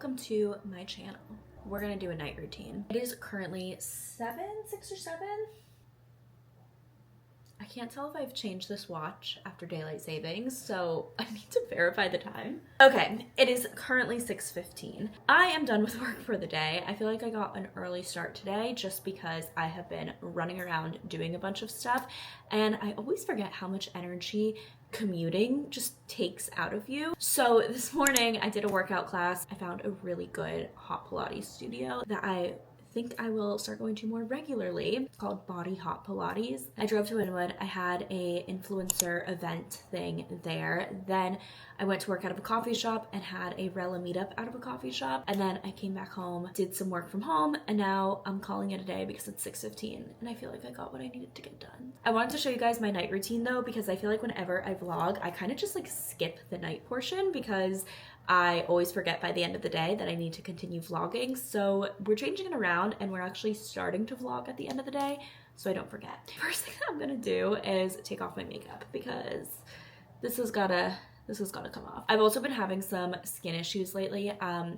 welcome to my channel. We're gonna do a night routine. It is currently 6 or 7. I can't tell if I've changed this watch after daylight savings, so I need to verify the time. Okay, it is currently 6:15. I am done with work for the day. I feel like I got an early start today just because I have been running around doing a bunch of stuff, and I always forget how much energy commuting just takes out of you. So this morning I did a workout class. I found a really good hot Pilates studio that I think I will start going to more regularly. It's called Body Hot Pilates. I drove to Inwood. I had a influencer event thing there. Then I went to work out of a coffee shop and had a Rella meetup out of a coffee shop. And then I came back home, did some work from home, and now I'm calling it a day because it's 6:15 and I feel like I got what I needed to get done. I wanted to show you guys my night routine though, because I feel like whenever I vlog, I kind of just like skip the night portion because I always forget by the end of the day that I need to continue vlogging. So we're changing it around and we're actually starting to vlog at the end of the day so I don't forget. First thing that I'm gonna do is take off my makeup because this has gotta come off. I've also been having some skin issues lately.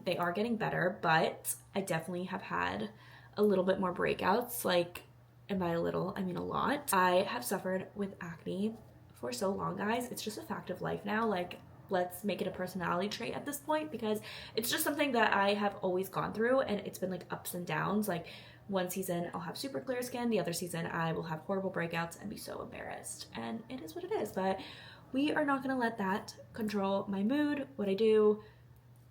They are getting better, but I definitely have had a little bit more breakouts, like, and by a little, I mean a lot. I have suffered with acne for so long, guys. It's just a fact of life now. Like, let's make it a personality trait at this point because it's just something that I have always gone through, and it's been like ups and downs. Like one season I'll have super clear skin, the other season I will have horrible breakouts and be so embarrassed, and it is what it is. But we are not going to let that control my mood, what I do,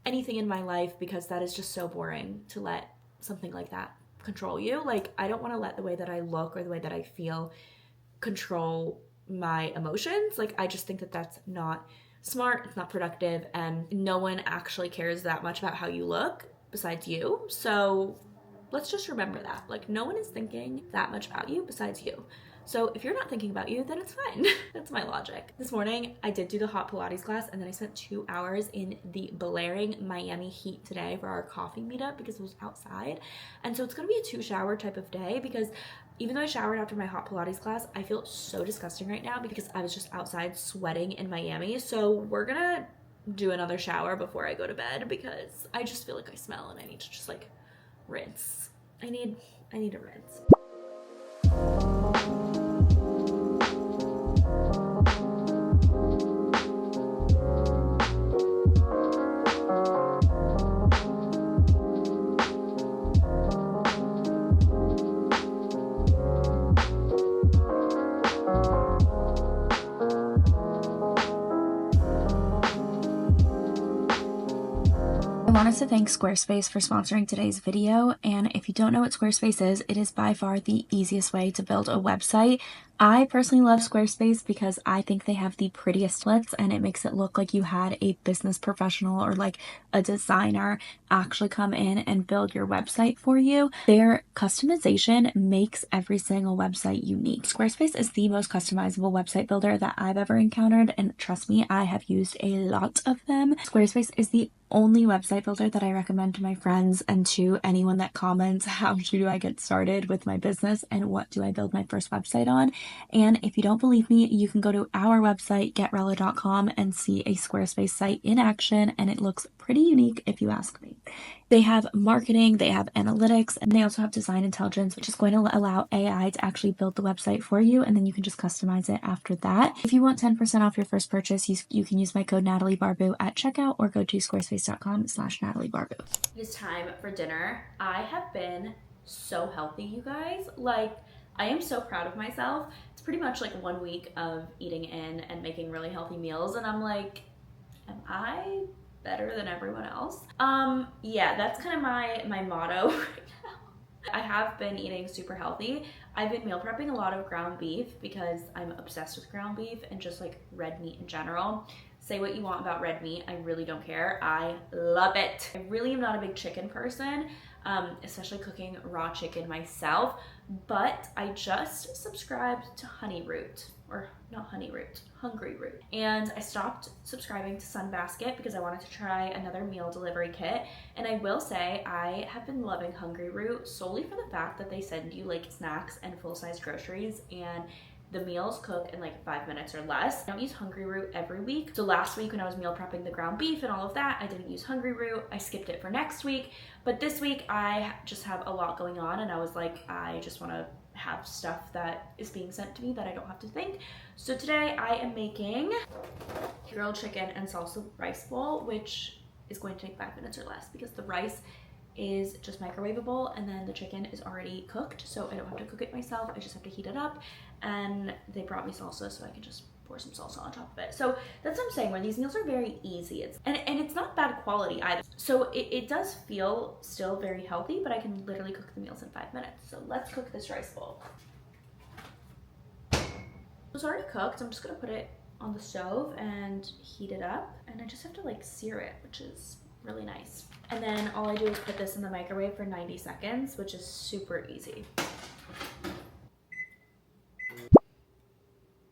anything in my life, because that is just so boring to let something like that control you. Like, I don't want to let the way that I look or the way that I feel control my emotions. Like, I just think that that's not smart, it's not productive, and no one actually cares that much about how you look besides you. So let's just remember that. Like, no one is thinking that much about you besides you. So if you're not thinking about you, then it's fine. That's my logic. This morning, I did do the hot Pilates class, and then I spent 2 hours in the blaring Miami heat today for our coffee meetup because it was outside. And so it's gonna be a 2-shower type of day because even though I showered after my hot Pilates class, I feel so disgusting right now because I was just outside sweating in Miami. So we're gonna do another shower before I go to bed because I just feel like I smell and I need to just like rinse. I need a rinse. I wanted to thank Squarespace for sponsoring today's video, and if you don't know what Squarespace is, it is by far the easiest way to build a website. I personally love Squarespace because I think they have the prettiest templates and it makes it look like you had a business professional or like a designer actually come in and build your website for you. Their customization makes every single website unique. Squarespace is the most customizable website builder that I've ever encountered, and trust me, I have used a lot of them. Squarespace is the only website builder that I recommend to my friends and to anyone that comments, how do I get started with my business and what do I build my first website on? And if you don't believe me, you can go to our website, getrella.com, and see a Squarespace site in action, and it looks pretty unique if you ask me. They have marketing, they have analytics, and they also have design intelligence, which is going to allow AI to actually build the website for you, and then you can just customize it after that. If you want 10% off your first purchase, you can use my code NatalieBarbu at checkout or go to squarespace.com/NatalieBarbu. It is time for dinner. I have been so healthy, you guys. Like, I am so proud of myself. It's pretty much like 1 week of eating in and making really healthy meals, and I'm like, am I better than everyone else? Yeah, that's kind of my motto right now. I have been eating super healthy. I've been meal prepping a lot of ground beef because I'm obsessed with ground beef and just like red meat in general. Say what you want about red meat, I really don't care. I love it. I really am not a big chicken person, especially cooking raw chicken myself, but I just subscribed to Hungry Root, and I stopped subscribing to Sunbasket because I wanted to try another meal delivery kit. And I will say I have been loving Hungry Root solely for the fact that they send you like snacks and full-size groceries, and The meals cook in like 5 minutes or less. I don't use hungry root every week. So last week when I was meal prepping the ground beef and all of that, I didn't use hungry root. I skipped it for next week. But this week I just have a lot going on, and I was like, I just want to have stuff that is being sent to me that I don't have to think. So today I am making grilled chicken and salsa rice bowl, which is going to take 5 minutes or less because the rice is just microwavable and then the chicken is already cooked, so I don't have to cook it myself. I just have to heat it up, and they brought me salsa so I can just pour some salsa on top of it. So that's what I'm saying, where these meals are very easy. And it's not bad quality either. So it does feel still very healthy, but I can literally cook the meals in 5 minutes. So let's cook this rice bowl. It's already cooked. I'm just gonna put it on the stove and heat it up, and I just have to like sear it, which is really nice. And then all I do is put this in the microwave for 90 seconds, which is super easy.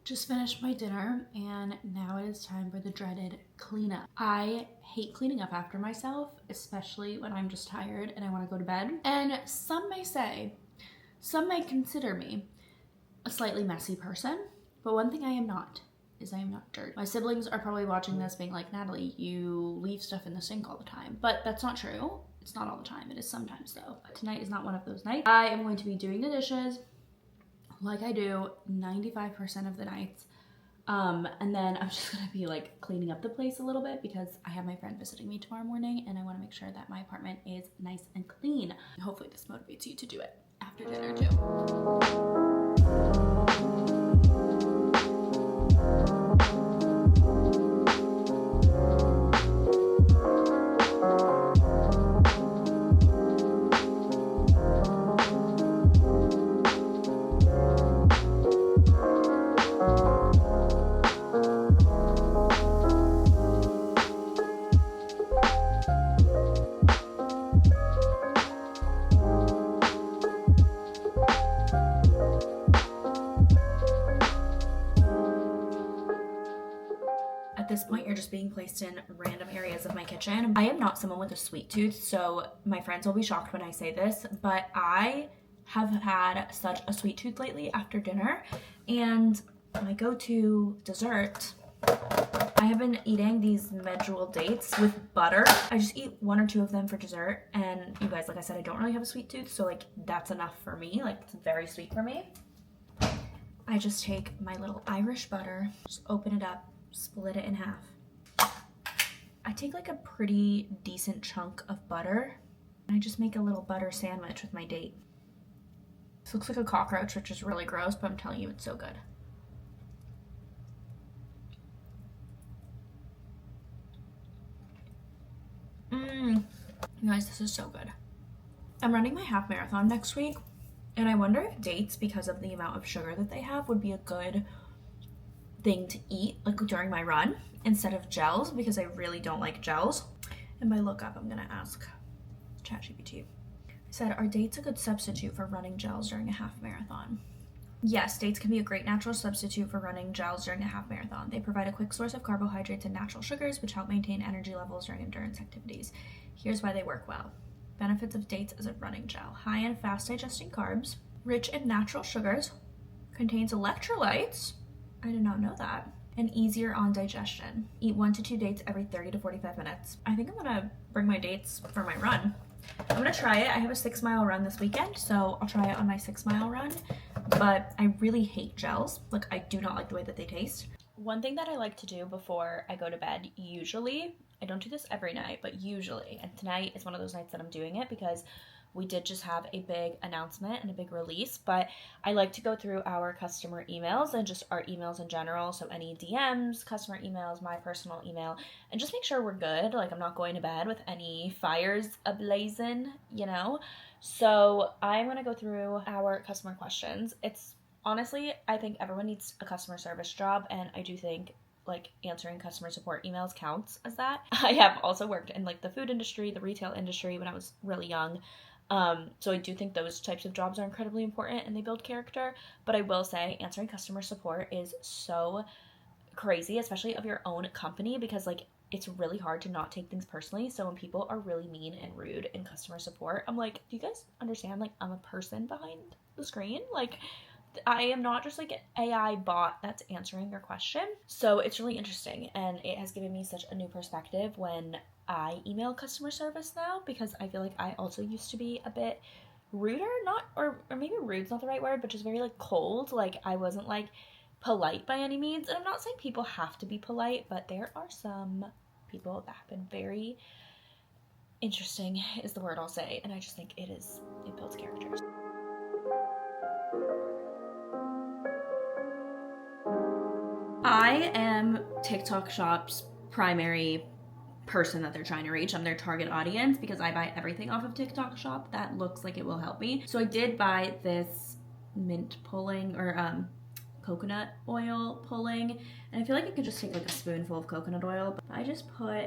Just finished my dinner, and now it is time for the dreaded cleanup. I hate cleaning up after myself, especially when I'm just tired and I want to go to bed. And some may consider me a slightly messy person, but one thing I am not is I am not dirty. My siblings are probably watching this being like, Natalie, you leave stuff in the sink all the time. But that's not true. It's not all the time. It is sometimes though. But tonight is not one of those nights. I am going to be doing the dishes like I do 95% of the nights. And then I'm just gonna be like cleaning up the place a little bit because I have my friend visiting me tomorrow morning, and I wanna make sure that my apartment is nice and clean. Hopefully this motivates you to do it after dinner too. At this point, you're just being placed in random areas of my kitchen. I am not someone with a sweet tooth, so my friends will be shocked when I say this, but I have had such a sweet tooth lately after dinner, and my go-to dessert, I have been eating these medjool dates with butter. I just eat 1 or 2 of them for dessert, and you guys, like I said, I don't really have a sweet tooth, so like that's enough for me. Like, it's very sweet for me. I just take my little Irish butter, just open it up, split it in half. I take like a pretty decent chunk of butter, and I just make a little butter sandwich with my date. This looks like a cockroach, which is really gross, but I'm telling you, it's so good. You guys, this is so good. I'm running my half marathon next week, and I wonder if dates, because of the amount of sugar that they have, would be a good thing to eat like during my run instead of gels, because I really don't like gels. And by look up, I'm gonna ask ChatGPT. I said, are dates a good substitute for running gels during a half marathon? Yes, dates can be a great natural substitute for running gels during a half marathon. They provide a quick source of carbohydrates and natural sugars, which help maintain energy levels during endurance activities. Here's why they work well. Benefits of dates as a running gel. High in fast digesting carbs, rich in natural sugars, contains electrolytes, I did not know that, and easier on digestion. Eat 1 to 2 dates every 30 to 45 minutes. I think I'm gonna bring my dates for my run. I'm gonna try it. I have a 6-mile run this weekend, so I'll try it on my 6-mile run, but I really hate gels. Like, I do not like the way that they taste. One thing that I like to do before I go to bed, usually, I don't do this every night, but usually, and tonight is one of those nights that I'm doing it because we did just have a big announcement and a big release, but I like to go through our customer emails and just our emails in general. So any DMs, customer emails, my personal email, and just make sure we're good. Like, I'm not going to bed with any fires ablazing, you know? So I'm going to go through our customer questions. It's honestly, I think everyone needs a customer service job, and I do think like answering customer support emails counts as that. I have also worked in like the food industry, the retail industry when I was really young. So I do think those types of jobs are incredibly important and they build character, but I will say answering customer support is so crazy, especially of your own company, because like it's really hard to not take things personally. So when people are really mean and rude in customer support, I'm like, do you guys understand? Like, I'm a person behind the screen. Like, I am not just like an AI bot that's answering your question. So it's really interesting, and it has given me such a new perspective when I email customer service now, because I feel like I also used to be a bit ruder, not, or maybe rude's not the right word, but just very like cold. Like I wasn't like polite by any means. And I'm not saying people have to be polite, but there are some people that have been very interesting is the word I'll say, and I just think it builds characters. I am TikTok Shop's primary person that they're trying to reach. I'm their target audience because I buy everything off of TikTok Shop that looks like it will help me. So I did buy this mint pulling, or coconut oil pulling, and I feel like I could just take like a spoonful of coconut oil, but I just put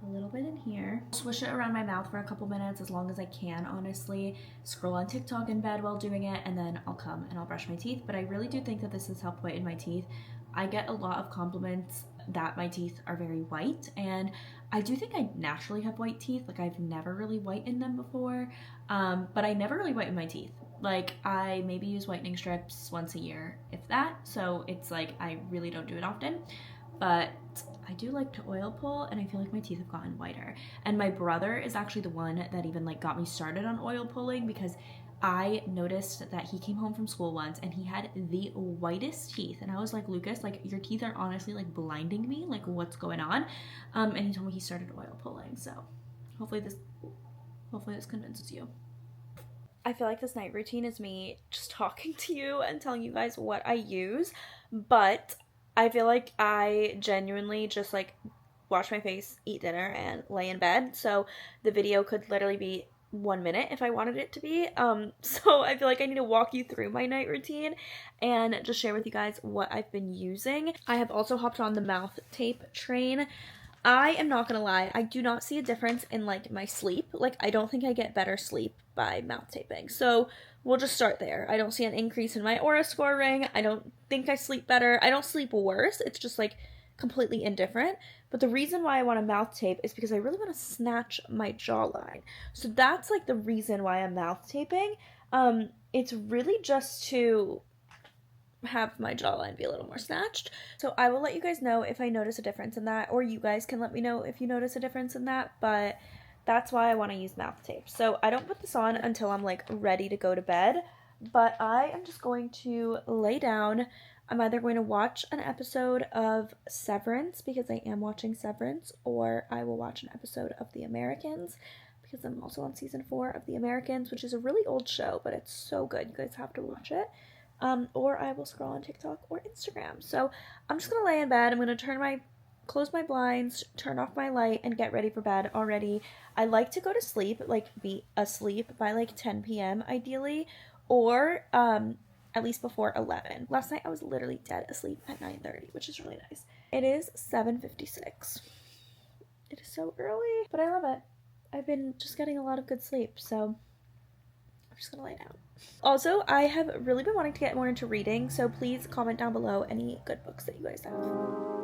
a little bit in here, swish it around my mouth for a couple minutes, as long as I can, honestly. Scroll on TikTok in bed while doing it, and then I'll come and I'll brush my teeth. But I really do think that this has helped whiten my teeth. I get a lot of compliments that my teeth are very white, and I do think I naturally have white teeth. Like I've never really whitened them before, but I never really whiten my teeth. Like I maybe use whitening strips once a year, if that. So it's like I really don't do it often, but I do like to oil pull, and I feel like my teeth have gotten whiter. And my brother is actually the one that even like got me started on oil pulling, because I noticed that he came home from school once and he had the whitest teeth, and I was like, Lucas, like your teeth are honestly like blinding me, like what's going on? And he told me he started oil pulling. So hopefully this convinces you. I feel like this night routine is me just talking to you and telling you guys what I use, but I feel like I genuinely just like wash my face, eat dinner, and lay in bed. So the video could literally be 1 minute if I wanted it to be. So I feel like I need to walk you through my night routine and just share with you guys what I've been using. I have also hopped on the mouth tape train. I am not gonna lie, I do not see a difference in like my sleep. Like I don't think I get better sleep by mouth taping. So we'll just start there. I don't see an increase in my Aura scoring. I don't think I sleep better. I don't sleep worse. It's just like completely indifferent. But the reason why I want a mouth tape is because I really want to snatch my jawline. So that's like the reason why I'm mouth taping. It's really just to have my jawline be a little more snatched. So I will let you guys know if I notice a difference in that, or you guys can let me know if you notice a difference in that, but that's why I want to use mouth tape. So I don't put this on until I'm like ready to go to bed, but I am just going to lay down. I'm either going to watch an episode of Severance, because I am watching Severance, or I will watch an episode of The Americans, because I'm also on season 4 of The Americans, which is a really old show, but it's so good. You guys have to watch it. Or I will scroll on TikTok or Instagram. So I'm just gonna lay in bed. I'm gonna close my blinds, turn off my light, and get ready for bed already. I like to go to sleep, like be asleep by like 10 p.m. ideally, or at least before 11. Last night I was literally dead asleep at 9:30, which is really nice. It is 7:56. It is so early, but I love it. I've been just getting a lot of good sleep, so I'm just gonna lay down. Also, I have really been wanting to get more into reading, so please comment down below any good books that you guys have.